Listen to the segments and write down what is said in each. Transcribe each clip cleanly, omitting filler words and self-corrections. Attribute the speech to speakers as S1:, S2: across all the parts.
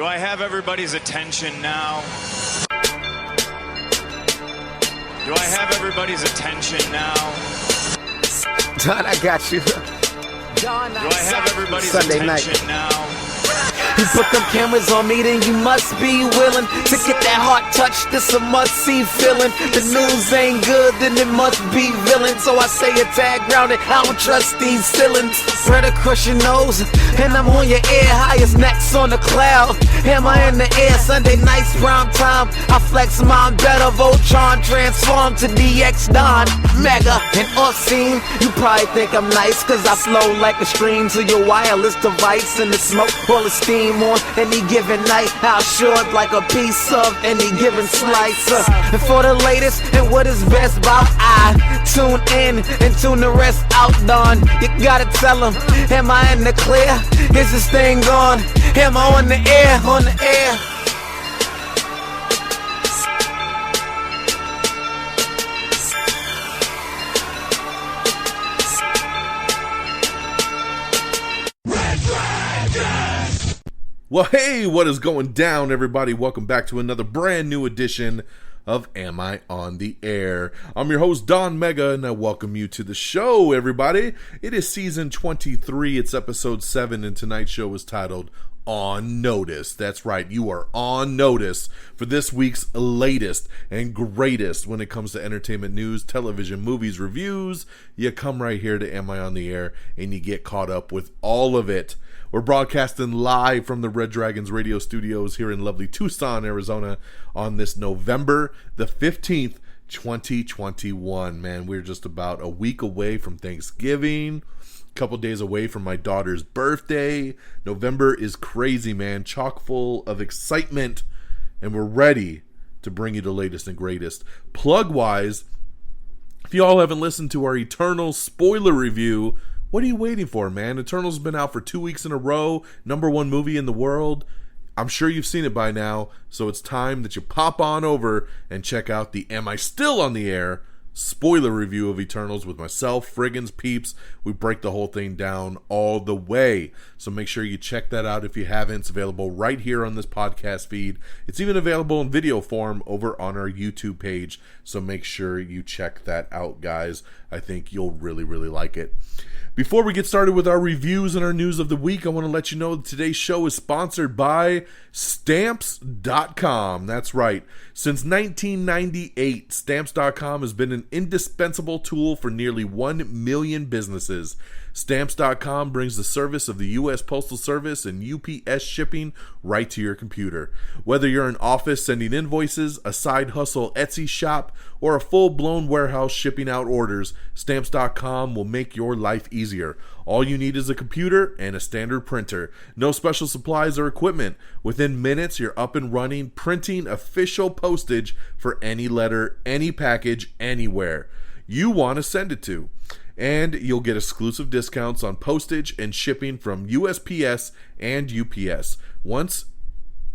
S1: Do I have everybody's attention now? Do I have everybody's attention now?
S2: Don, I got you.
S1: Do I have everybody's
S2: Sunday
S1: attention
S2: night.
S1: now?
S2: You put them cameras on me, then you must be willing to get that heart touch. This a must-see feeling. The news ain't good, then it must be villain. So I say a tag grounded, I don't trust these ceilings. Spread across your nose, and I'm on your ear. Highest necks on the cloud. Am I in the air? Sunday nights, prime time. I flex mine better. Voltron transform to DX Don. Mega and Unseen. You probably think I'm nice, cause I flow like a stream to your wireless device. And the smoke full of steam on any given night. I'll short like a piece of any given slice. And for the latest and what is best about, I tune in and tune the rest out. Don, you gotta tell them, am I in the clear? Is this thing on? Am I on the air? On the air?
S3: Well, hey, what is going down, everybody? Welcome back to another brand new edition of Am I on the Air? I'm your host, Don Mega, and I welcome you to the show, everybody. It is season 23, it's episode 7, and tonight's show is titled On Notice. That's right, you are on notice for this week's latest and greatest when it comes to entertainment news, television, movies, reviews. You come right here to Am I on the Air, and you get caught up with all of it. We're broadcasting live from the Red Dragons radio studios here in lovely Tucson, Arizona on this November the 15th, 2021. Man, we're just about a week away from Thanksgiving, a couple days away from my daughter's birthday. November is crazy, man, chock full of excitement, and we're ready to bring you the latest and greatest. Plug-wise, if you all haven't listened to our Eternal spoiler review, what are you waiting for, man? Eternal's been out for 2 weeks in a row, #1 movie in the world. I'm sure you've seen it by now, so it's time that you pop on over and check out the Am I Still on the Air spoiler review of Eternals with myself, Friggins, Peeps. We break the whole thing down all the way, so make sure you check that out if you haven't. It's available right here on this podcast feed. It's even available in video form over on our YouTube page, so make sure you check that out, guys. I think you'll really, really like it. Before we get started with our reviews and our news of the week, I want to let you know that today's show is sponsored by Stamps.com. That's right. Since 1998, Stamps.com has been an indispensable tool for nearly 1 million businesses. Stamps.com brings the service of the U.S. Postal Service and UPS shipping right to your computer. Whether you're an office sending invoices, a side hustle Etsy shop, or a full-blown warehouse shipping out orders, Stamps.com will make your life easier. All you need is a computer and a standard printer. No special supplies or equipment. Within minutes, you're up and running, printing official postage for any letter, any package, anywhere you want to send it to. And you'll get exclusive discounts on postage and shipping from USPS and UPS. Once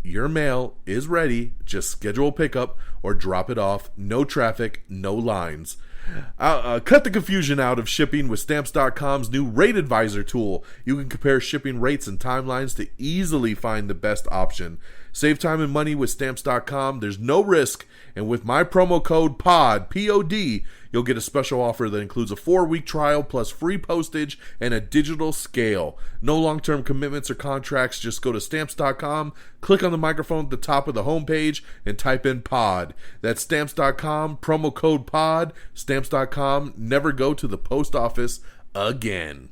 S3: your mail is ready, just schedule a pickup or drop it off. No traffic, no lines. Cut the confusion out of shipping with Stamps.com's new Rate Advisor tool. You can compare shipping rates and timelines to easily find the best option. Save time and money with Stamps.com. There's no risk. And with my promo code POD, P-O-D, you'll get a special offer that includes a 4-week trial plus free postage and a digital scale. No long-term commitments or contracts. Just go to Stamps.com, click on the microphone at the top of the homepage, and type in POD. That's Stamps.com, promo code POD. Stamps.com, never go to the post office again.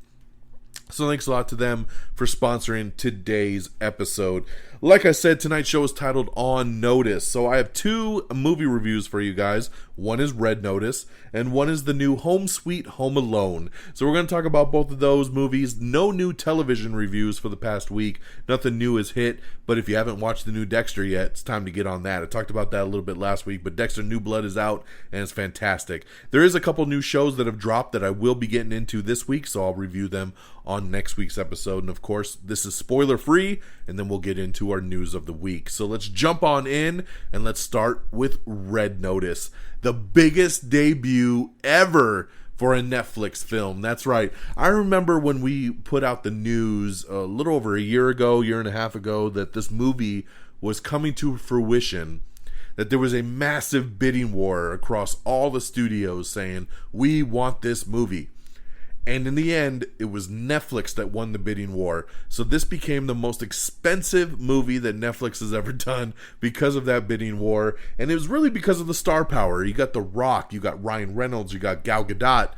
S3: So thanks a lot to them for sponsoring today's episode. Like I said, tonight's show is titled On Notice. So I have 2 movie reviews for you guys. One is Red Notice, and one is the new Home Sweet Home Alone. So we're going to talk about both of those movies. No new television reviews for the past week. Nothing new has hit, but if you haven't watched the new Dexter yet, it's time to get on that. I talked about that a little bit last week, but Dexter New Blood is out, and it's fantastic. There is a couple new shows that have dropped that I will be getting into this week, so I'll review them on next week's episode. And of course, this is spoiler free, and then we'll get into our news of the week. So let's jump on in, and let's start with Red Notice, the biggest debut ever for a Netflix film. That's right. I remember when we put out the news a little over a year and a half ago, that this movie was coming to fruition, that there was a massive bidding war across all the studios saying, we want this movie. And in the end, it was Netflix that won the bidding war. So this became the most expensive movie that Netflix has ever done because of that bidding war. And it was really because of the star power. You got The Rock, you got Ryan Reynolds, you got Gal Gadot.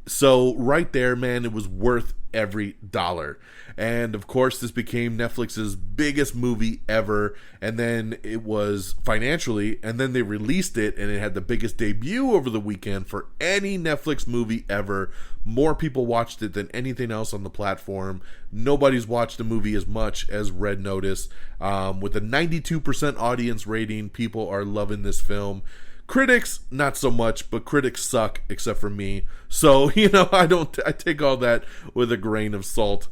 S3: So right there, man, it was worth every dollar. And of course, this became Netflix's biggest movie ever. And then it was financially, and then they released it, and it had the biggest debut over the weekend for any Netflix movie ever. More people watched it than anything else on the platform. Nobody's watched the movie as much as Red Notice. With a 92% audience rating, people are loving this film. Critics, not so much, but critics suck, except for me. So, I take all that with a grain of salt.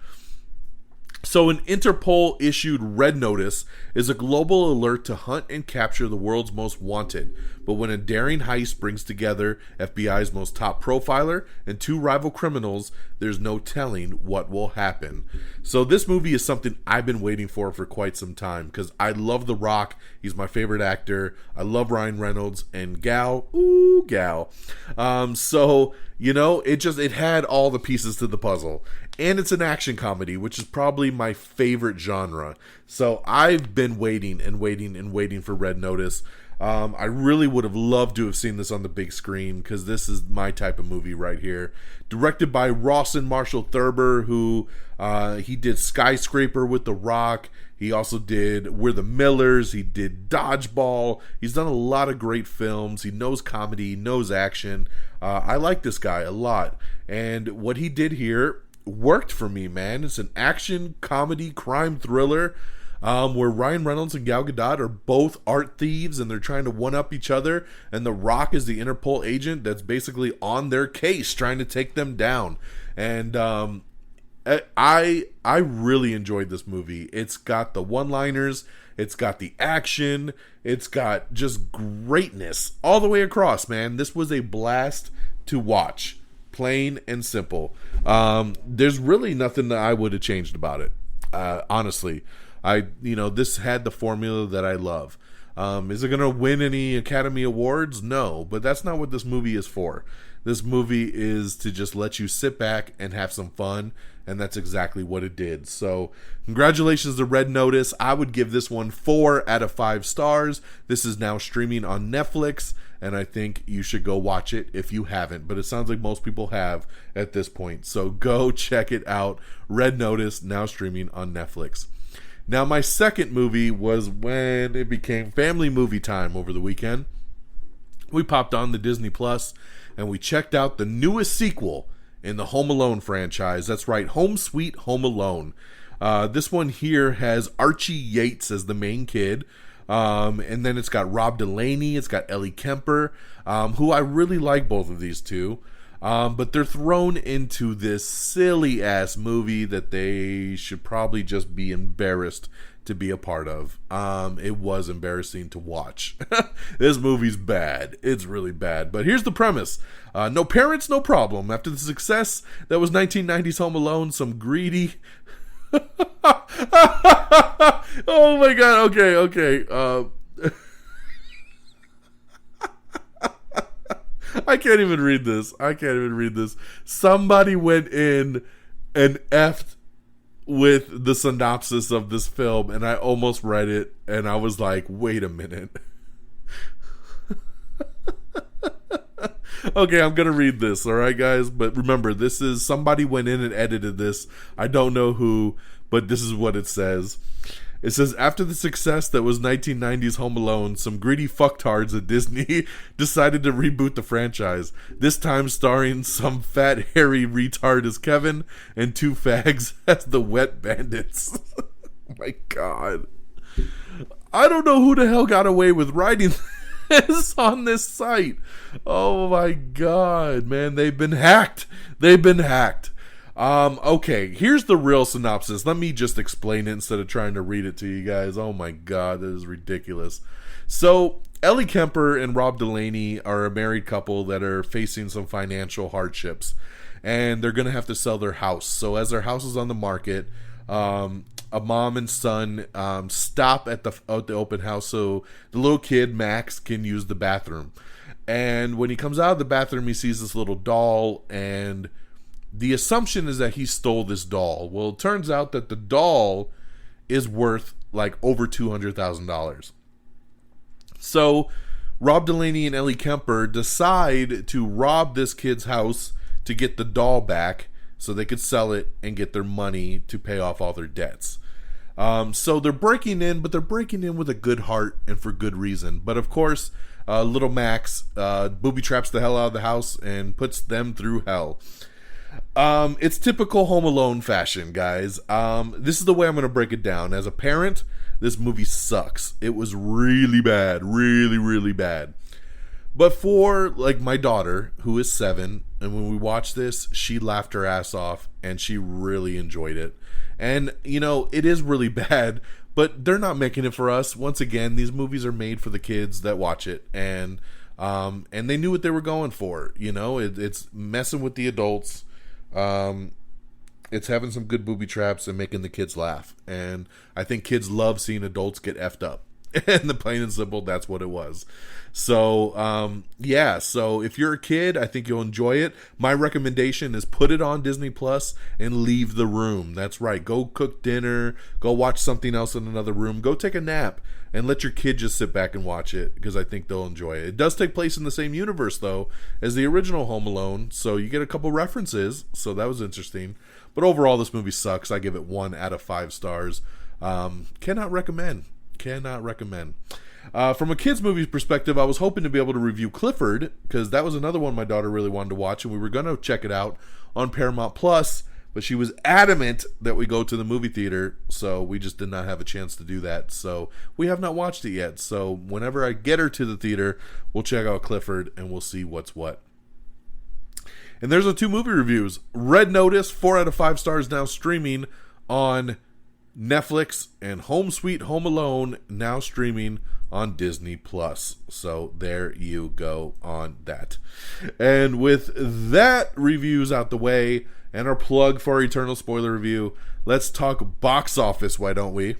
S3: So an Interpol-issued Red Notice is a global alert to hunt and capture the world's most wanted. But when a daring heist brings together FBI's most top profiler and two rival criminals, there's no telling what will happen. So this movie is something I've been waiting for quite some time, because I love The Rock. He's my favorite actor. I love Ryan Reynolds, and Gal. So, it had all the pieces to the puzzle. And it's an action comedy, which is probably my favorite genre. So I've been waiting for Red Notice. I really would have loved to have seen this on the big screen, because this is my type of movie right here. Directed by Rawson Marshall Thurber, who he did Skyscraper with The Rock. He also did We're the Millers. He did Dodgeball. He's done a lot of great films. He knows comedy, he knows action. I like this guy a lot. And what he did here worked for me, man. It's an action, comedy, crime thriller where Ryan Reynolds and Gal Gadot are both art thieves, and they're trying to one-up each other, and The Rock is the Interpol agent that's basically on their case, trying to take them down. And I really enjoyed this movie. It's got the one-liners, it's got the action, it's got just greatness all the way across, man. This was a blast to watch. Plain and simple. There's really nothing that I would have changed about it. Honestly, this had the formula that I love. Is it going to win any Academy Awards? No, but that's not what this movie is for. This movie is to just let you sit back and have some fun, and that's exactly what it did. So, congratulations to Red Notice. I would give this one 4 out of 5 stars. This is now streaming on Netflix, and I think you should go watch it if you haven't. But it sounds like most people have at this point. So go check it out. Red Notice, now streaming on Netflix. Now, my second movie was when it became family movie time over the weekend. We popped on the Disney Plus, and we checked out the newest sequel in the Home Alone franchise. That's right, Home Sweet Home Alone. This one here has Archie Yates as the main kid. And then it's got Rob Delaney, it's got Ellie Kemper, who I really like both of these two. But they're thrown into this silly ass movie that they should probably just be embarrassed to be a part of. It was embarrassing to watch. This movie's bad. It's really bad. But here's the premise. No parents, no problem. After the success that was 1990's Home Alone, some greedy... Oh my god, okay. I can't even read this. Somebody went in and effed with the synopsis of this film, and I almost read it, and I was like, wait a minute. Okay, I'm gonna read this, alright guys? But remember, this is, somebody went in and edited this. I don't know who, but this is what it says. It says, after the success that was 1990's Home Alone, some greedy fucktards at Disney decided to reboot the franchise. This time starring some fat, hairy retard as Kevin and two fags as the Wet Bandits. Oh my god. I don't know who the hell got away with writing this on this site. Oh my god, man. They've been hacked. Okay, here's the real synopsis. Let me just explain it instead of trying to read it to you guys. Oh my god, that is ridiculous. So, Ellie Kemper and Rob Delaney are a married couple that are facing some financial hardships, and they're going to have to sell their house. So, as their house is on the market, a mom and son stop at the open house so the little kid, Max, can use the bathroom. And when he comes out of the bathroom, he sees this little doll, and the assumption is that he stole this doll. Well, it turns out that the doll is worth like over $200,000. So Rob Delaney and Ellie Kemper decide to rob this kid's house to get the doll back so they could sell it and get their money to pay off all their debts. So they're breaking in, but they're breaking in with a good heart and for good reason. But of course, little Max booby traps the hell out of the house and puts them through hell. It's typical Home Alone fashion, guys. This is the way I'm going to break it down. As a parent, this movie sucks. It was really bad. Really, really bad. But for, like, my daughter, who is 7, and when we watched this, she laughed her ass off, and she really enjoyed it. And, you know, it is really bad, but they're not making it for us. Once again, these movies are made for the kids that watch it, and they knew what they were going for. You know, it's messing with the adults. It's having some good booby traps and making the kids laugh. And I think kids love seeing adults get effed up. And the plain and simple, that's what it was. So, yeah. So if you're a kid, I think you'll enjoy it. My recommendation is put it on Disney Plus and leave the room. That's right. Go cook dinner. Go watch something else in another room. Go take a nap and let your kid just sit back and watch it, because I think they'll enjoy it. It does take place in the same universe, though, as the original Home Alone. So you get a couple references. So that was interesting. But overall, this movie sucks. I give it 1 out of 5 stars. Cannot recommend. From a kids' movie perspective, I was hoping to be able to review Clifford, because that was another one my daughter really wanted to watch, and we were going to check it out on Paramount Plus, but she was adamant that we go to the movie theater, so we just did not have a chance to do that. So we have not watched it yet. So whenever I get her to the theater, we'll check out Clifford, and we'll see what's what. And there's the 2 movie reviews. Red Notice, 4 out of 5 stars, now streaming on Netflix, and Home Sweet Home Alone now streaming on Disney Plus. So there you go on that. And with that reviews out the way and our plug for our Eternal spoiler review, let's talk box office, why don't we?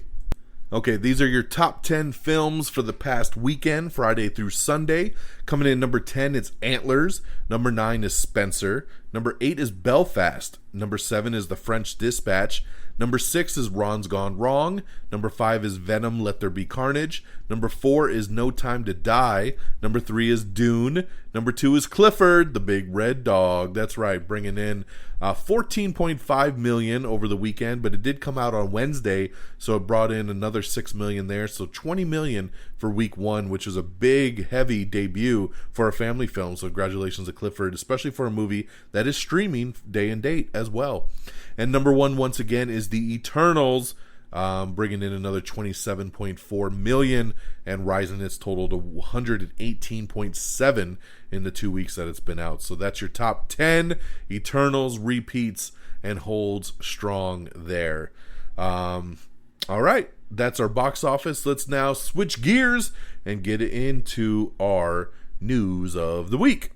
S3: Okay, these are your top 10 films for the past weekend, Friday through Sunday. Coming in number 10 is Antlers. Number 9 is Spencer. Number 8 is Belfast. Number 7 is The French Dispatch. Number 6 is Ron's Gone Wrong. Number 5 is Venom, Let There Be Carnage. Number 4 is No Time to Die. Number 3 is Dune. Number 2 is Clifford, the Big Red Dog. That's right, bringing in $14.5 million over the weekend, but it did come out on Wednesday, so it brought in another $6 million there. So $20 million for week 1, which is a big, heavy debut for a family film. So congratulations to Clifford, especially for a movie that is streaming day and date as well. And number 1, once again, is The Eternals, bringing in another $27.4 million and rising its total to $118.7 in the 2 weeks that it's been out. So that's your top 10. Eternals repeats and holds strong there. All right, that's our box office. Let's now switch gears and get into our news of the week.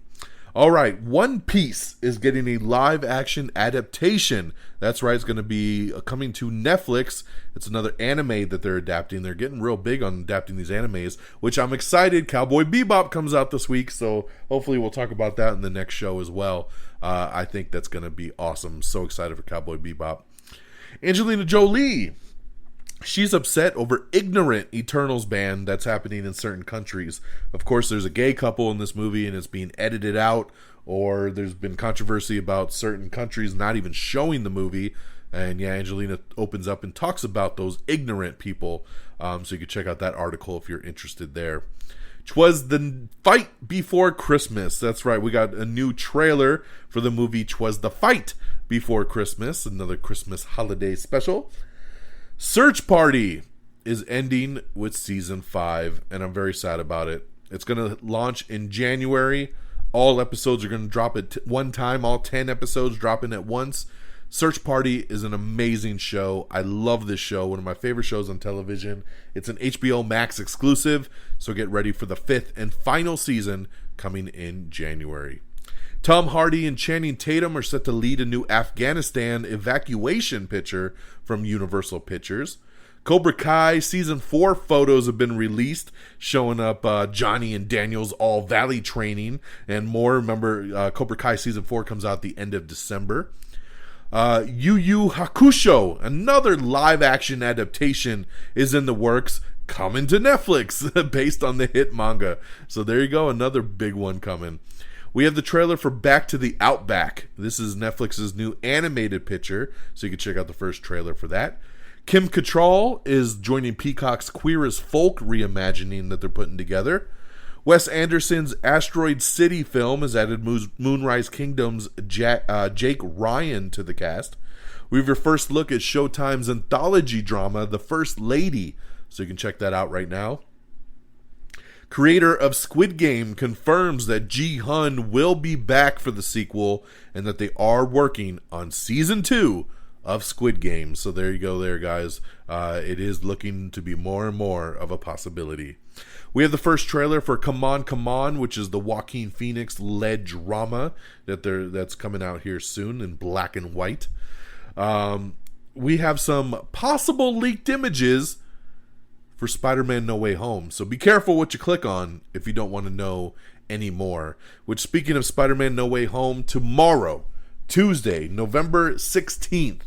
S3: All right, One Piece is getting a live-action adaptation. That's right, it's going to be coming to Netflix. It's another anime that they're adapting. They're getting real big on adapting these animes, which I'm excited. Cowboy Bebop comes out this week, so hopefully we'll talk about that in the next show as well. I think that's going to be awesome. So excited for Cowboy Bebop. Angelina Jolie. She's upset over ignorant Eternals ban that's happening in certain countries. Of course, there's a gay couple in this movie and it's being edited out, or there's been controversy about certain countries not even showing the movie. And yeah, Angelina opens up and talks about those ignorant people. So you can check out that article if you're interested there. "'Twas the Fight Before Christmas." That's right, we got a new trailer for the movie "'Twas the Fight Before Christmas," another Christmas holiday special. Search Party is ending with season 5, and I'm very sad about it. It's going to launch in January. All episodes are going to drop at one time. All 10 episodes dropping at once. Search Party is an amazing show. I love this show. One of my favorite shows on television. It's an HBO Max exclusive, so get ready for the 5th and final season coming in January. Tom Hardy and Channing Tatum are set to lead a new Afghanistan evacuation picture from Universal Pictures. Cobra Kai Season 4 photos have been released, showing up Johnny and Daniel's All Valley training and more. Remember, Cobra Kai Season 4 comes out the end of December. Yu Yu Hakusho, another live-action adaptation, is in the works, coming to Netflix, based on the hit manga. So there you go, another big one coming. We have the trailer for Back to the Outback. This is Netflix's new animated picture, so you can check out the first trailer for that. Kim Cattrall is joining Peacock's Queer as Folk reimagining that they're putting together. Wes Anderson's Asteroid City film has added Moonrise Kingdom's Jake Ryan to the cast. We have your first look at Showtime's anthology drama, The First Lady, so you can check that out right now. Creator of Squid Game confirms that Ji-hun will be back for the sequel and that they are working on Season 2 of Squid Game. So there you go there, guys. It is looking to be more and more of a possibility. We have the first trailer for Come On, Come On, which is the Joaquin Phoenix-led drama that's coming out here soon in black and white. We have some possible leaked images for Spider-Man No Way Home. So be careful what you click on if you don't want to know any more. Which, speaking of Spider-Man No Way Home, tomorrow, Tuesday, November 16th,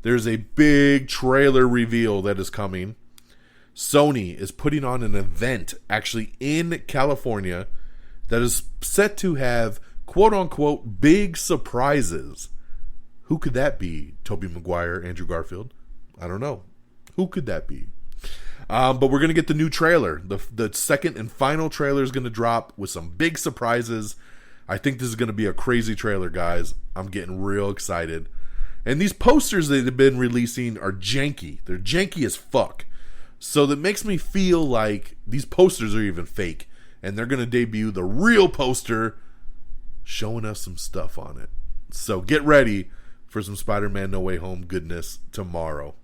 S3: there's a big trailer reveal that is coming. Sony is putting on an event actually in California that is set to have quote-unquote big surprises. Who could that be? Tobey Maguire, Andrew Garfield? I don't know. Who could that be? But we're going to get the new trailer. The second and final trailer is going to drop with some big surprises. I think this is going to be a crazy trailer, guys. I'm getting real excited. And these posters that they've been releasing are janky. They're janky as fuck. So that makes me feel like these posters are even fake. And they're going to debut the real poster showing us some stuff on it. So get ready for some Spider-Man No Way Home goodness tomorrow.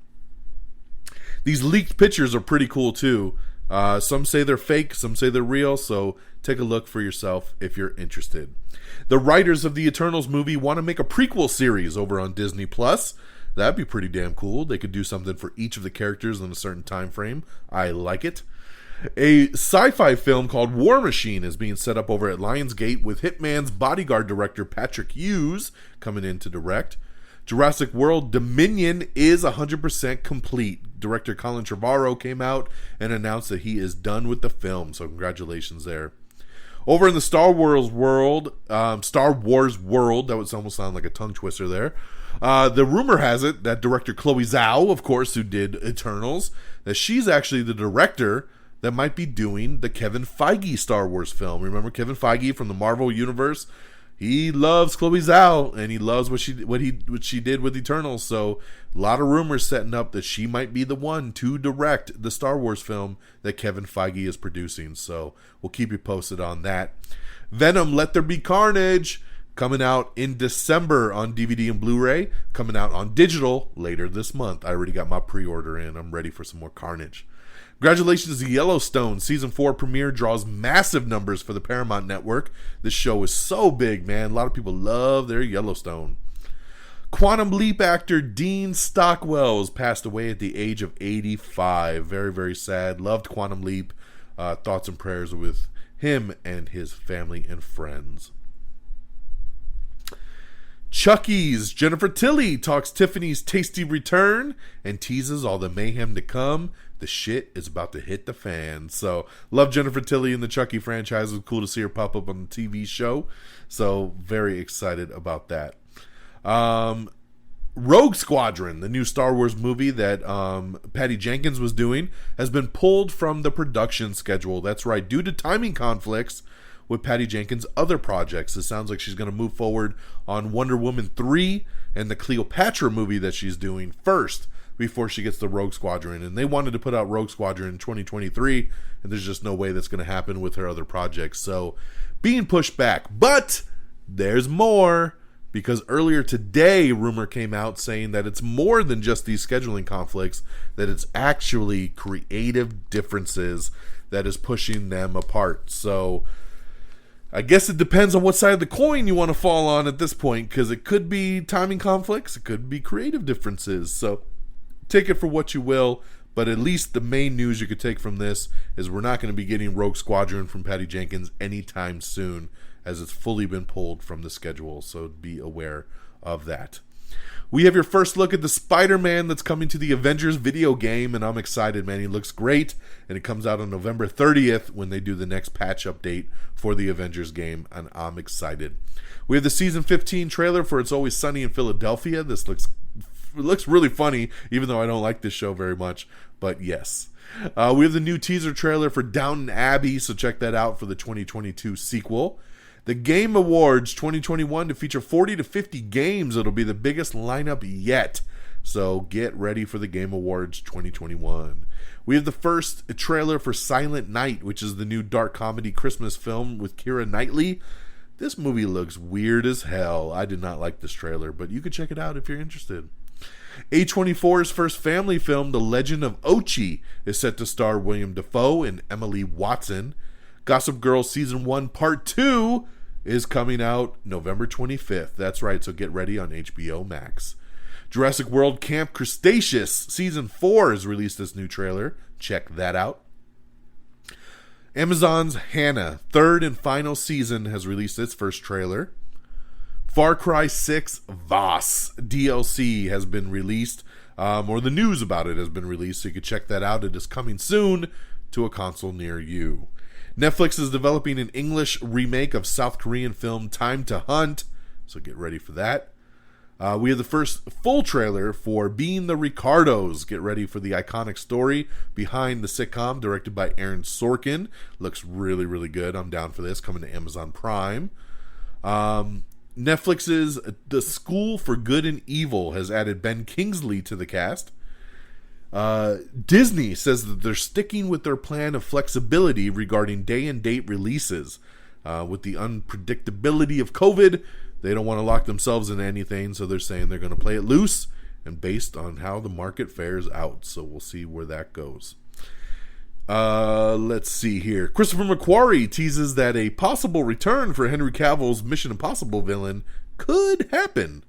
S3: These leaked pictures are pretty cool too. Some say they're fake, some say they're real, so take a look for yourself if you're interested. The writers of the Eternals movie want to make a prequel series over on Disney+. That'd be pretty damn cool. They could do something for each of the characters in a certain time frame. I like it. A sci-fi film called War Machine is being set up over at Lionsgate with Hitman's Bodyguard director Patrick Hughes coming in to direct. Jurassic World Dominion is 100% complete. Director Colin Trevorrow came out and announced that he is done with the film, so congratulations there. Over in the Star Wars world, that would almost sound like a tongue twister there. The rumor has it that director Chloe Zhao, of course, who did Eternals, that she's actually the director that might be doing the Kevin Feige Star Wars film. Remember Kevin Feige from the Marvel Universe? He loves Chloe Zhao, and he loves what she did with Eternals. So a lot of rumors setting up that she might be the one to direct the Star Wars film that Kevin Feige is producing. So we'll keep you posted on that. Venom: Let There Be Carnage, coming out in December on DVD and Blu-ray, coming out on digital later this month. I already got my pre-order in. I'm ready for some more carnage. Congratulations to Yellowstone. Season 4 premiere draws massive numbers for the Paramount Network. This show is so big, man. A lot of people love their Yellowstone. Quantum Leap actor Dean Stockwell passed away at the age of 85. Very, very sad. Loved Quantum Leap. Thoughts and prayers with him and his family and friends. Chucky's Jennifer Tilly talks Tiffany's tasty return and teases all the mayhem to come. The shit is about to hit the fan. So, love Jennifer Tilly in the Chucky franchise. It was cool to see her pop up on the TV show. So, very excited about that. Rogue Squadron, the new Star Wars movie that Patty Jenkins was doing, has been pulled from the production schedule. That's right, due to timing conflicts with Patty Jenkins' other projects. It sounds like she's going to move forward on Wonder Woman 3 and the Cleopatra movie that she's doing first before she gets the Rogue Squadron. And they wanted to put out Rogue Squadron in 2023, and there's just no way that's going to happen with her other projects. So, being pushed back. But there's more. because earlier today, rumor came out saying that it's more than just these scheduling conflicts, that it's actually creative differences that is pushing them apart. So I guess it depends on what side of the coin you want to fall on at this point, because it could be timing conflicts, it could be creative differences. So take it for what you will, but at least the main news you could take from this is we're not going to be getting Rogue Squadron from Patty Jenkins anytime soon, as it's fully been pulled from the schedule, so be aware of that. We have your first look at the Spider-Man that's coming to the Avengers video game, and I'm excited, man. He looks great, and it comes out on November 30th when they do the next patch update for the Avengers game, and I'm excited. We have the Season 15 trailer for It's Always Sunny in Philadelphia. This looks really funny, even though I don't like this show very much, but yes. We have the new teaser trailer for Downton Abbey, so check that out for the 2022 sequel. The Game Awards 2021 to feature 40 to 50 games. It'll be the biggest lineup yet. So get ready for the Game Awards 2021. We have the first trailer for Silent Night, which is the new dark comedy Christmas film with Keira Knightley. This movie looks weird as hell. I did not like this trailer, but you can check it out if you're interested. A24's first family film, The Legend of Ochi, is set to star William Dafoe and Emily Watson. Gossip Girl Season 1 Part 2 is coming out November 25th. That's right, so get ready on HBO Max. Jurassic World Camp Cretaceous Season 4 has released this new trailer. Check that out. Amazon's Hannah, third and final season, has released its first trailer. Far Cry 6 Voss DLC has been released, or the news about it has been released, so you can check that out. It is coming soon to a console near you. Netflix is developing an English remake of South Korean film Time to Hunt, so get ready for that. We have the first full trailer for Being the Ricardos. Get ready for the iconic story behind the sitcom, directed by Aaron Sorkin. Looks really, really good. I'm down for this. Coming to Amazon Prime. Netflix's The School for Good and Evil has added Ben Kingsley to the cast. Disney says that they're sticking with their plan of flexibility regarding day and date releases. With the unpredictability of COVID, they don't want to lock themselves into anything, so they're saying they're going to play it loose and based on how the market fares out. So we'll see where that goes. Let's see here. Christopher McQuarrie teases that a possible return for Henry Cavill's Mission Impossible villain could happen.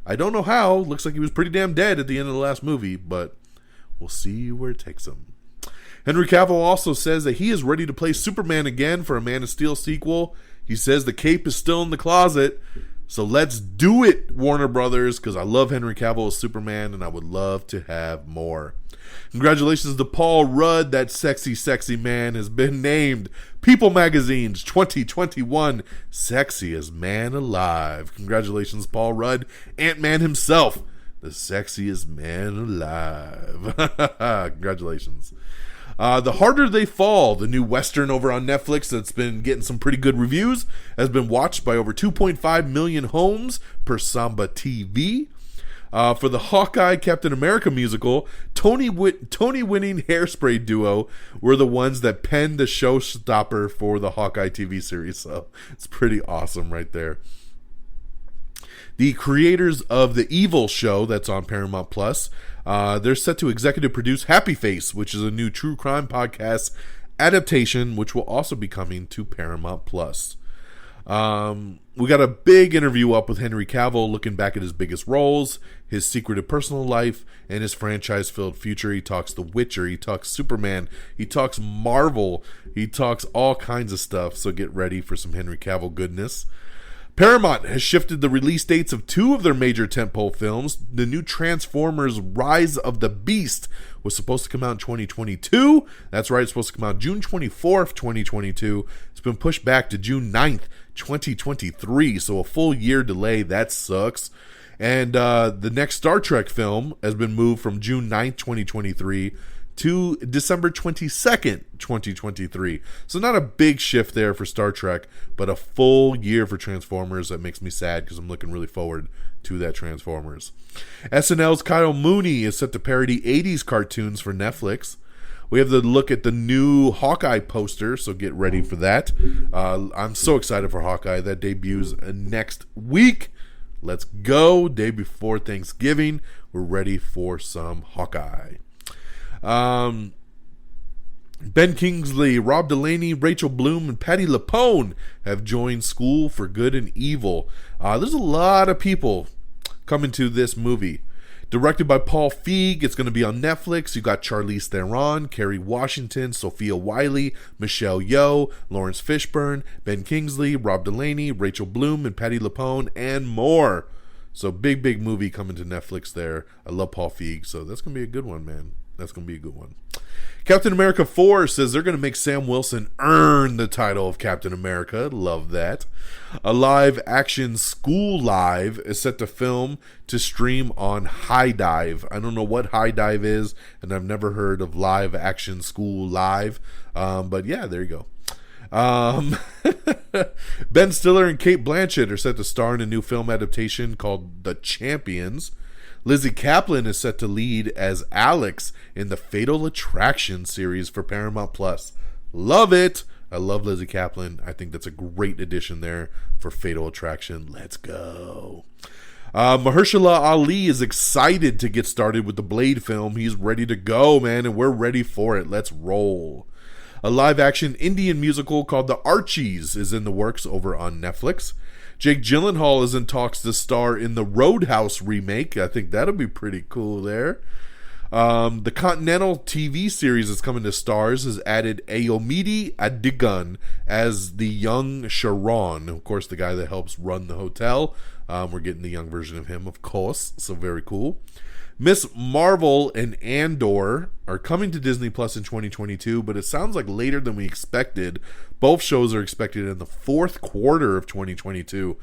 S3: I don't know how. Looks like he was pretty damn dead at the end of the last movie, but we'll see where it takes him. Henry Cavill also says that he is ready to play Superman again for a Man of Steel sequel. He says the cape is still in the closet. So let's do it, Warner Brothers, because I love Henry Cavill as Superman, and I would love to have more. Congratulations to Paul Rudd. That sexy, sexy man has been named People Magazine's 2021 Sexiest Man Alive. Congratulations, Paul Rudd. Ant-Man himself, the sexiest man alive. Congratulations. The Harder They Fall, the new Western over on Netflix that's been getting some pretty good reviews, has been watched by over 2.5 million homes per Samba TV. For the Hawkeye Captain America musical, Tony-winning Hairspray duo were the ones that penned the showstopper for the Hawkeye TV series. So it's pretty awesome right there. The creators of The Evil Show, that's on Paramount Plus, they're set to executive produce Happy Face, which is a new true crime podcast adaptation, which will also be coming to Paramount Plus. We got a big interview up with Henry Cavill, looking back at his biggest roles, his secretive personal life, and his franchise-filled future. He talks The Witcher, he talks Superman, he talks Marvel, he talks all kinds of stuff, so get ready for some Henry Cavill goodness. Paramount has shifted the release dates of two of their major tentpole films. The new Transformers Rise of the Beast was supposed to come out in 2022. That's right, it's supposed to come out June 24th, 2022. It's been pushed back to June 9th, 2023, so a full year delay. That sucks. And the next Star Trek film has been moved from June 9th, 2023 to December 22nd, 2023. So not a big shift there for Star Trek, but a full year for Transformers. That makes me sad because I'm looking really forward to that Transformers. SNL's Kyle Mooney is set to parody 80s cartoons for Netflix. We have the look at the new Hawkeye poster, so get ready for that. I'm so excited for Hawkeye. That debuts next week. Let's go. Day before Thanksgiving. We're ready for some Hawkeye. Ben Kingsley, Rob Delaney, Rachel Bloom, and Patti LuPone have joined School for Good and Evil. There's a lot of people coming to this movie. Directed by Paul Feig, it's going to be on Netflix. You got Charlize Theron, Kerry Washington, Sophia Wiley, Michelle Yeoh, Lawrence Fishburne, Ben Kingsley, Rob Delaney, Rachel Bloom, and Patti LuPone, and more. So big movie coming to Netflix there. I love Paul Feig, so that's going to be a good one, man. That's going to be a good one. Captain America 4 says they're going to make Sam Wilson earn the title of Captain America. Love that. A live action School Live is set to film to stream on High Dive. I don't know what High Dive is, and I've never heard of live action School Live. But yeah, there you go. Ben Stiller and Cate Blanchett are set to star in a new film adaptation called The Champions. Lizzie Kaplan is set to lead as Alex in the Fatal Attraction series for Paramount Plus. Love it. I love Lizzie Kaplan. I think that's a great addition there for Fatal Attraction. Let's go. Mahershala Ali is excited to get started with the Blade film. He's ready to go, man, and we're ready for it. Let's roll. A live-action Indian musical called The Archies is in the works over on Netflix. Jake Gyllenhaal is in talks to star in the Roadhouse remake. I think that'll be pretty cool there. The Continental TV series that's coming to Starz has added Ayomide Adigun as the young Sharon. Of course, the guy that helps run the hotel. We're getting the young version of him, of course. So very cool. Miss Marvel and Andor are coming to Disney Plus in 2022, but it sounds like later than we expected. Both shows are expected in the fourth quarter of 2022.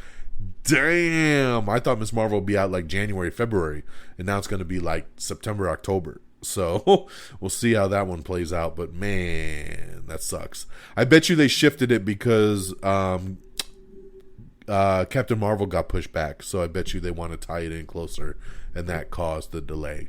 S3: Damn! I thought Miss Marvel would be out like January, February, and now it's going to be like September, October. So we'll see how that one plays out, but man, that sucks. I bet you they shifted it because Captain Marvel got pushed back, so I bet you they want to tie it in closer, and that caused the delay.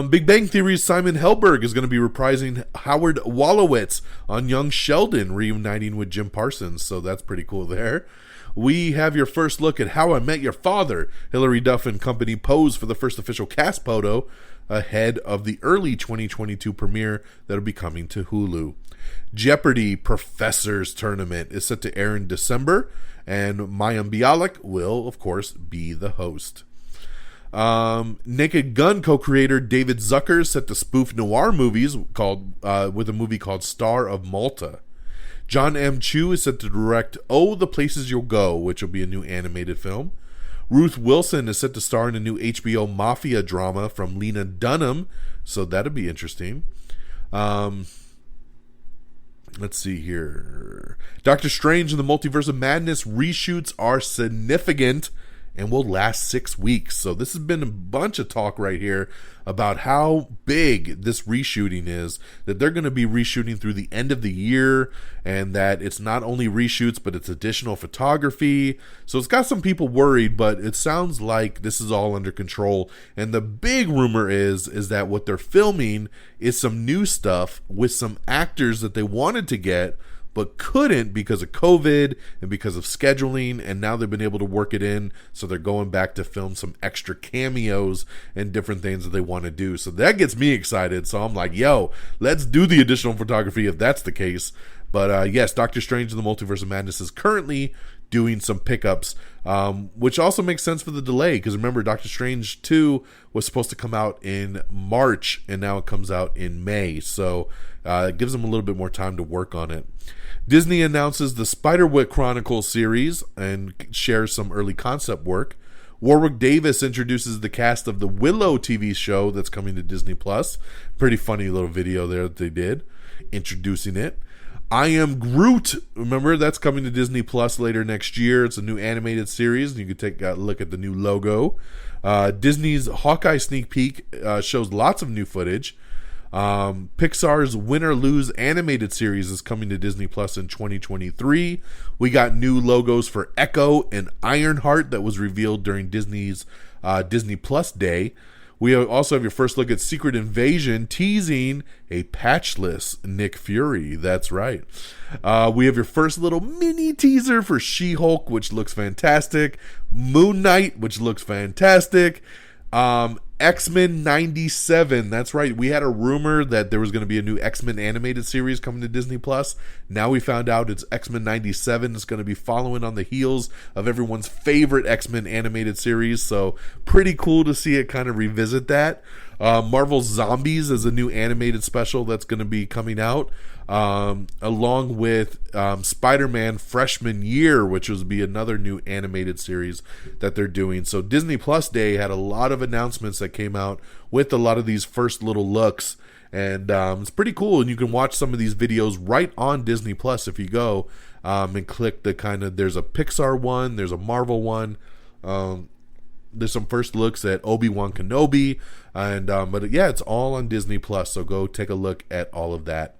S3: Big Bang Theory's Simon Helberg is going to be reprising Howard Wolowitz on Young Sheldon, reuniting with Jim Parsons, so that's pretty cool there. We have your first look at How I Met Your Father. Hilary Duff and company pose for the first official cast photo ahead of the early 2022 premiere that'll be coming to Hulu. Jeopardy! Professors Tournament is set to air in December, and Mayim Bialik will, of course, be the host. Naked Gun co-creator David Zucker is set to spoof noir movies with a movie called Star of Malta. John M. Chu is set to direct Oh, the Places You'll Go, which will be a new animated film. Ruth Wilson is set to star in a new HBO Mafia drama from Lena Dunham, so that'll be interesting. Let's see here. Doctor Strange and the Multiverse of Madness reshoots are significant and will last 6 weeks. So this has been a bunch of talk right here about how big this reshooting is, that they're going to be reshooting through the end of the year, and that it's not only reshoots, but it's additional photography. So it's got some people worried, but it sounds like this is all under control. And the big rumor is that what they're filming is some new stuff with some actors that they wanted to get, but couldn't because of COVID and because of scheduling, and now they've been able to work it in, so they're going back to film some extra cameos and different things that they want to do. So that gets me excited, so I'm like, yo, let's do the additional photography if that's the case. But yes, Doctor Strange in the Multiverse of Madness is currently doing some pickups, which also makes sense for the delay, because remember, Doctor Strange 2 was supposed to come out in March, and now it comes out in May, so it gives them a little bit more time to work on it. Disney announces the Spiderweb Chronicles series and shares some early concept work. Warwick Davis introduces the cast of the Willow TV show that's coming to Disney Plus. Pretty funny little video there that they did introducing it. I Am Groot, remember, that's coming to Disney Plus later next year. It's a new animated series, and you can take a look at the new logo. Disney's Hawkeye sneak peek shows lots of new footage. Pixar's Win or Lose animated series is coming to Disney Plus in 2023. We got new logos for Echo and Ironheart that was revealed during Disney's Disney Plus Day. We also have your first look at Secret Invasion, teasing a patchless Nick Fury. That's right. We have your first little mini teaser for She-Hulk, which looks fantastic. Moon Knight, which looks fantastic. X-Men 97. That's right. We had a rumor that there was going to be a new X-Men animated series coming to Disney Plus. Now we found out it's X-Men 97. It's going to be following on the heels of everyone's favorite X-Men animated series. So pretty cool to see it kind of revisit that. Marvel's Zombies is a new animated special that's going to be coming out, along with Spider-Man Freshman Year, which will be another new animated series that they're doing. So Disney Plus Day had a lot of announcements that came out with a lot of these first little looks, and it's pretty cool. And you can watch some of these videos right on Disney Plus if you go and click the there's a Pixar one, there's a Marvel one. There's some first looks at Obi-Wan Kenobi, and but yeah, it's all on Disney Plus, so go take a look at all of that.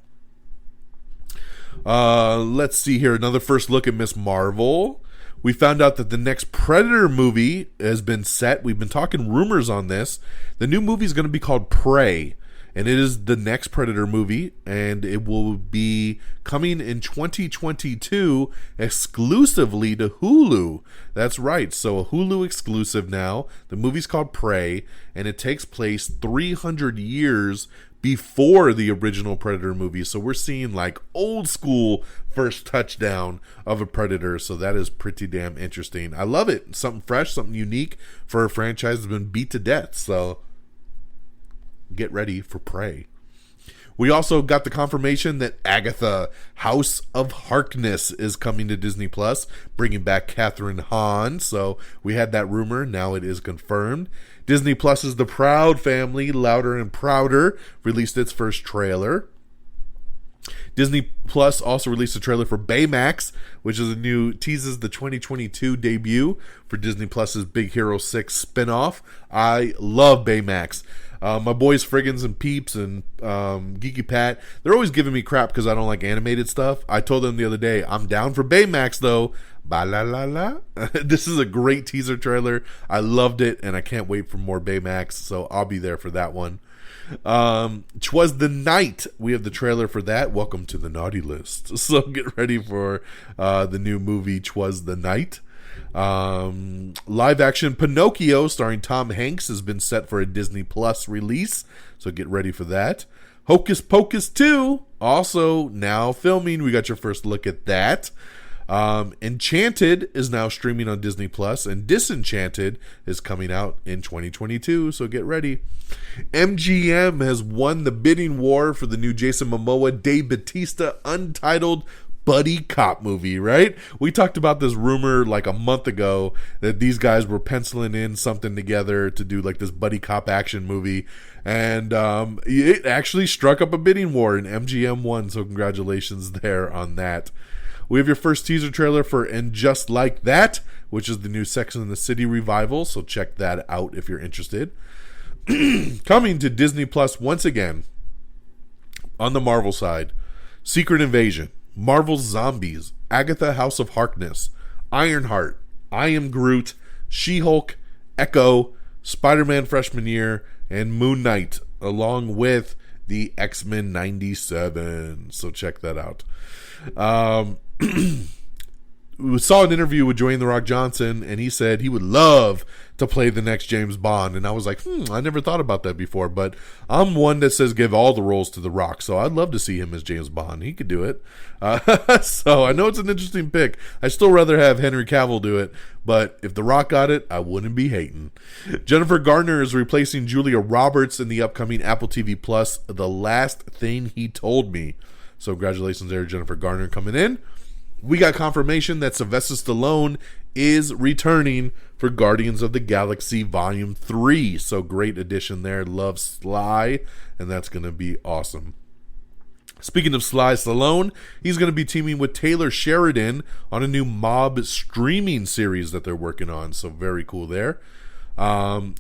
S3: Let's see here, another first look at Miss Marvel. We found out that the next Predator movie has been set. We've been talking rumors on this. The new movie is going to be called Prey, and it is the next Predator movie, and it will be coming in 2022 exclusively to Hulu. That's right, so a Hulu exclusive now. The movie's called Prey, and it takes place 300 years before the original Predator movie. So we're seeing like old school first touchdown of a Predator, so that is pretty damn interesting. I love it. Something fresh, something unique for a franchise that's been beat to death, so get ready for Prey. We also got the confirmation that Agatha, House of Harkness, is coming to Disney Plus, bringing back Catherine Hahn. So we had that rumor. Now it is confirmed. Disney Plus's The Proud Family, Louder and Prouder, released its first trailer. Disney Plus also released a trailer for Baymax, which is teases the 2022 debut for Disney Plus's Big Hero 6 spinoff. I love Baymax. My boys Friggins and Peeps and Geeky Pat, they're always giving me crap because I don't like animated stuff. I told them the other day, I'm down for Baymax though. Ba la la la. This is a great teaser trailer. I loved it, and I can't wait for more Baymax, so I'll be there for that one. 'Twas the Night. We have the trailer for that. Welcome to the naughty list. So get ready for the new movie 'Twas the Night. Live action Pinocchio starring Tom Hanks has been set for a Disney Plus release, so get ready for that. Hocus Pocus 2 also now filming. We got your first look at that. Enchanted is now streaming on Disney Plus, and Disenchanted is coming out in 2022, so get ready. MGM has won the bidding war for the new Jason Momoa, Dave Bautista Untitled buddy cop movie, right? We talked about this rumor like a month ago that these guys were penciling in something together to do like this buddy cop action movie, and it actually struck up a bidding war, and MGM won, so congratulations there on that. We have your first teaser trailer for And Just Like That, which is the new Sex and the City revival, so check that out if you're interested. Coming to Disney Plus once again, on the Marvel side, Secret Invasion, Marvel's Zombies, Agatha, House of Harkness, Ironheart, I Am Groot, She-Hulk, Echo, Spider-Man Freshman Year, and Moon Knight, along with the X-Men 97. So check that out. We saw an interview with Dwayne "The Rock" Johnson, and he said he would love to play the next James Bond. And I was like, I never thought about that before, but I'm one that says give all the roles to The Rock, so I'd love to see him as James Bond. He could do it. So I know it's an interesting pick. I'd still rather have Henry Cavill do it, but if The Rock got it, I wouldn't be hating. Jennifer Garner is replacing Julia Roberts in the upcoming Apple TV Plus The Last Thing He Told Me. So congratulations there, Jennifer Garner, coming in. We got confirmation that Sylvester Stallone is returning for Guardians of the Galaxy Volume 3. So great addition there. Love Sly, and that's going to be awesome. Speaking of Sly Stallone, he's going to be teaming with Taylor Sheridan on a new mob streaming series that they're working on. So very cool there.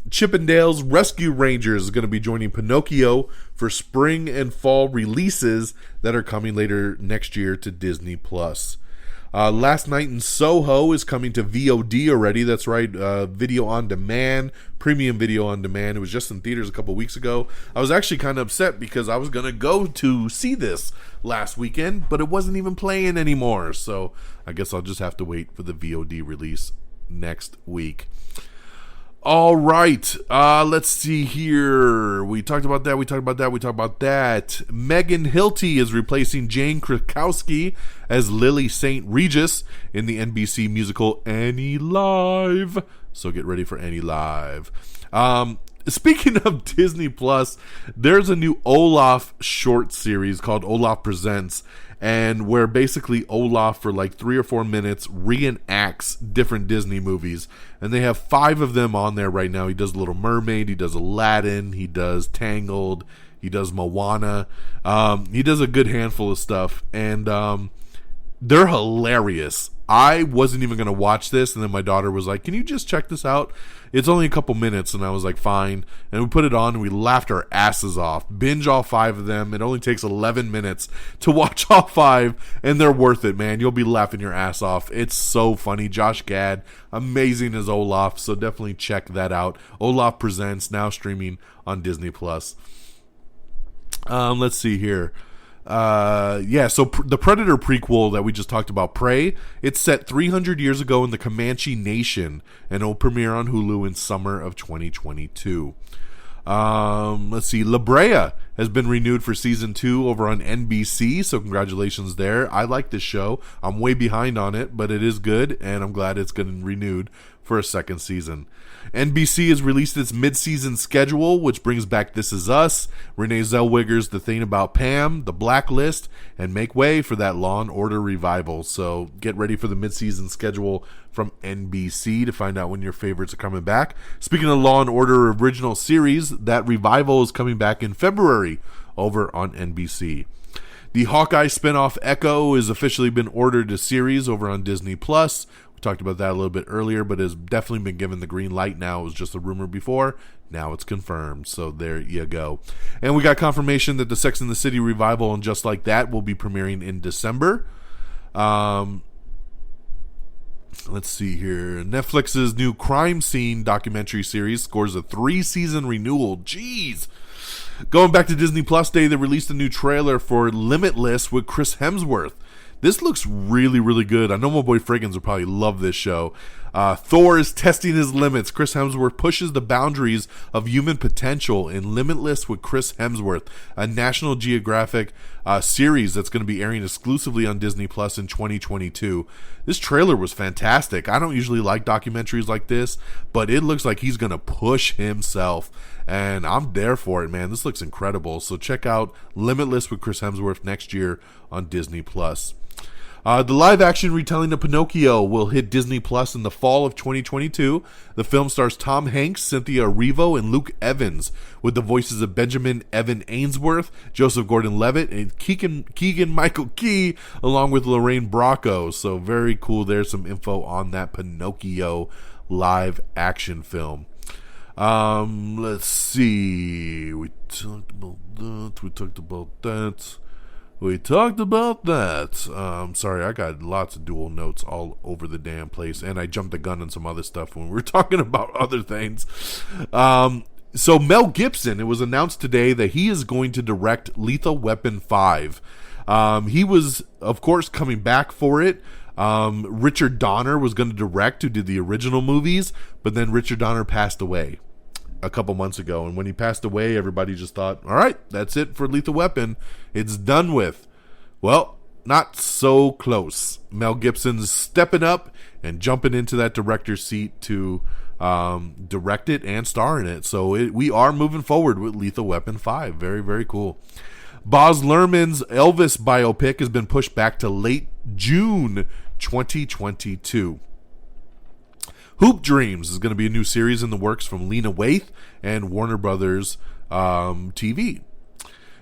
S3: Chippendale's Rescue Rangers is going to be joining Pinocchio for spring and fall releases that are coming later next year to Disney Plus. Last Night in Soho is coming to VOD already. That's right, video on demand, premium video on demand. It was just in theaters a couple weeks ago. I was actually kind of upset because I was going to go to see this last weekend, but it wasn't even playing anymore. So I guess I'll just have to wait for the VOD release next week. All right, let's see here. We talked about that. Megan Hilty is replacing Jane Krakowski as Lily St. Regis in the NBC musical Annie Live. So get ready for Annie Live. Speaking of Disney Plus, there's a new Olaf short series called Olaf Presents, and where basically Olaf for like 3 or 4 minutes reenacts different Disney movies, and they have 5 of them on there right now. He does Little Mermaid, he does Aladdin, he does Tangled, he does Moana. He does a good handful of stuff, and they're hilarious. I wasn't even going to watch this, and then my daughter was like, can you just check this out? It's only a couple minutes, and I was like, fine. And we put it on, and we laughed our asses off. Binge all 5 of them. It only takes 11 minutes to watch all 5, and they're worth it, man. You'll be laughing your ass off. It's so funny. Josh Gad, amazing as Olaf, so definitely check that out. Olaf Presents, now streaming on Disney+. Let's see here. So the Predator prequel that we just talked about, Prey, it's set 300 years ago in the Comanche Nation, and it'll premiere on Hulu in summer of 2022. Let's see, La Brea has been renewed for season 2 over on NBC, so congratulations there. I like this show. I'm way behind on it, but it is good, and I'm glad it's getting renewed for a second season. NBC has released its mid-season schedule, which brings back This Is Us, Renee Zellweger's The Thing About Pam, The Blacklist, and make way for that Law & Order revival. So get ready for the mid-season schedule from NBC to find out when your favorites are coming back. Speaking of Law & Order original series, that revival is coming back in February over on NBC. The Hawkeye spinoff Echo has officially been ordered to series over on Disney+. We talked about that a little bit earlier, but has definitely been given the green light now. It was just a rumor before. Now it's confirmed. So there you go. And we got confirmation that the Sex and the City revival and Just Like That will be premiering in December. Let's see here. Netflix's new crime scene documentary series scores a 3-season renewal. Jeez. Going back to Disney Plus Day, they released a new trailer for Limitless with Chris Hemsworth. This looks really, really good. I know my boy Friggins will probably love this show. Thor is testing his limits. Chris Hemsworth pushes the boundaries of human potential in Limitless with Chris Hemsworth, a National Geographic series that's going to be airing exclusively on Disney Plus in 2022. This trailer was fantastic. I don't usually like documentaries like this, but it looks like he's going to push himself, and I'm there for it, man. This looks incredible. So check out Limitless with Chris Hemsworth next year on Disney Plus. The live-action retelling of Pinocchio will hit Disney Plus in the fall of 2022. The film stars Tom Hanks, Cynthia Erivo, and Luke Evans, with the voices of Benjamin Evan Ainsworth, Joseph Gordon-Levitt, and Keegan-Michael Key, along with Lorraine Bracco. So very cool. There's some info on that Pinocchio live-action film. Let's see. We talked about that. Sorry, I got lots of dual notes all over the damn place, and I jumped the gun on some other stuff when we were talking about other things. So Mel Gibson, it was announced today that he is going to direct Lethal Weapon 5. He was, of course, coming back for it. Richard Donner was going to direct, who did the original movies, but then Richard Donner passed away a couple months ago, and when he passed away, everybody just thought, all right, that's it for Lethal Weapon, it's done with. Well, not so close. Mel Gibson's stepping up and jumping into that director's seat to direct it and star in it. So we are moving forward with Lethal Weapon 5. Very, very cool. Baz Luhrmann's Elvis biopic has been pushed back to late June 2022. Hoop Dreams is going to be a new series in the works from Lena Waithe and Warner Brothers TV.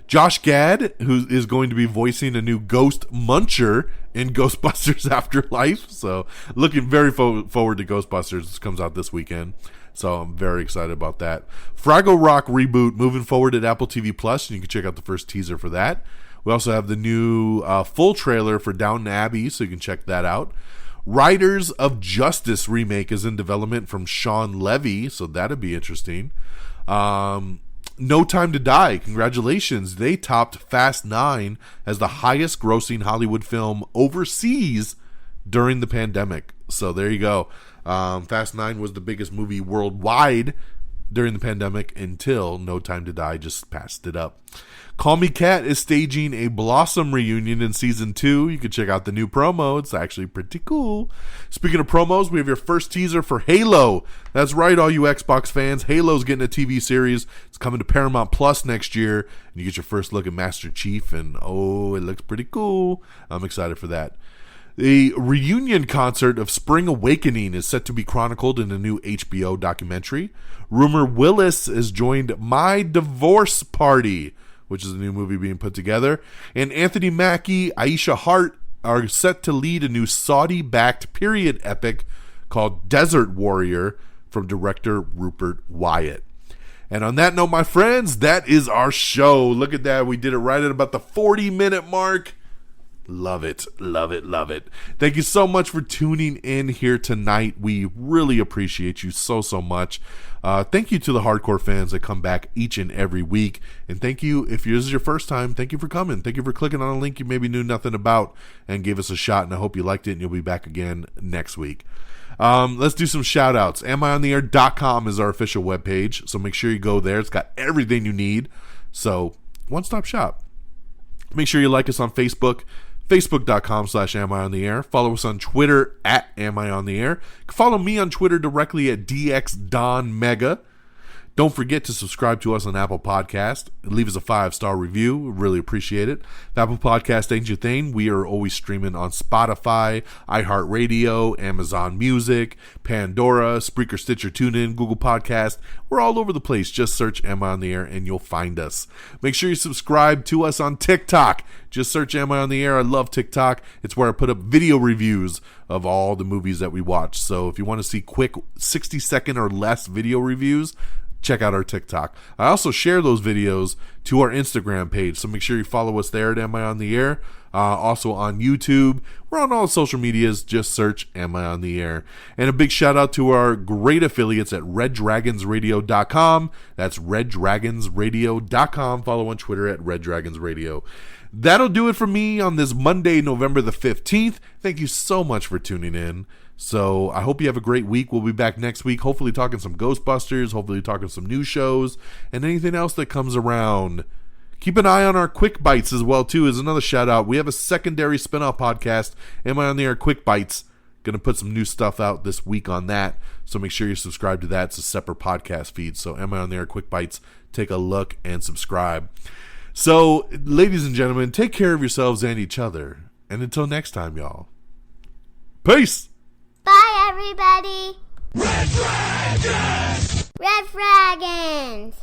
S3: Josh Gad, who is going to be voicing a new Ghost Muncher in Ghostbusters Afterlife. So looking very forward to Ghostbusters. This comes out this weekend. So I'm very excited about that. Fraggle Rock reboot moving forward at Apple TV Plus. And you can check out the first teaser for that. We also have the new full trailer for Downton Abbey, so you can check that out. Riders of Justice remake is in development from Sean Levy, so that'd be interesting. No Time to Die, congratulations. They topped Fast 9 as the highest grossing Hollywood film overseas during the pandemic. So there you go. Fast 9 was the biggest movie worldwide during the pandemic until No Time to Die just passed it up. Call Me Kat is staging a Blossom reunion in season 2. You can check out the new promo. It's actually pretty cool. Speaking of promos, we have your first teaser for Halo. That's right, all you Xbox fans. Halo's getting a TV series. It's coming to Paramount Plus next year. And you get your first look at Master Chief, and oh, it looks pretty cool. I'm excited for that. The reunion concert of Spring Awakening is set to be chronicled in a new HBO documentary. Rumor Willis has joined My Divorce Party, which is a new movie being put together. And Anthony Mackie, Aisha Hart are set to lead a new Saudi-backed period epic called Desert Warrior from director Rupert Wyatt. And on that note, my friends, that is our show. Look at that. We did it right at about the 40-minute mark. Love it, love it, love it. Thank you so much for tuning in here tonight. We really appreciate you so much. Thank you to the hardcore fans that come back each and every week. And thank you, if this is your first time, thank you for coming. Thank you for clicking on a link you maybe knew nothing about and gave us a shot. And I hope you liked it and you'll be back again next week. Let's do some shout outs. AmIOnTheAir.com is our official webpage. So make sure you go there. It's got everything you need. So one-stop shop. Make sure you like us on Facebook. Facebook.com/AmIOnTheAir. Follow us on Twitter @AmIOnTheAir. Follow me on Twitter directly at DXDonMega. Don't forget to subscribe to us on Apple Podcast. Leave us a 5-star review. We really appreciate it. If Apple Podcast ain't your thing, we are always streaming on Spotify, iHeartRadio, Amazon Music, Pandora, Spreaker, Stitcher, TuneIn, Google Podcast. We're all over the place. Just search Am I on the Air and you'll find us. Make sure you subscribe to us on TikTok. Just search Am I on the Air. I love TikTok. It's where I put up video reviews of all the movies that we watch. So if you want to see quick 60-second or less video reviews, check out our TikTok. I also share those videos to our Instagram page, so make sure you follow us there at Am I on the Air. Also on YouTube. We're on all social medias. Just search Am I on the Air. And a big shout out to our great affiliates at RedDragonsRadio.com. That's RedDragonsRadio.com. Follow on Twitter at RedDragonsRadio. That'll do it for me on this Monday, November the 15th. Thank you so much for tuning in. So I hope you have a great week. We'll be back next week, hopefully talking some Ghostbusters, hopefully talking some new shows, and anything else that comes around. Keep an eye on our Quick Bites as well, too, as another shout out. We have a secondary spinoff podcast, Am I on the Air Quick Bites? Going to put some new stuff out this week on that, so make sure you subscribe to that. It's a separate podcast feed. So Am I on the Air Quick Bites? Take a look and subscribe. So, ladies and gentlemen, take care of yourselves and each other. And until next time, y'all. Peace!
S4: Bye, everybody. Red Dragons! Red Dragons!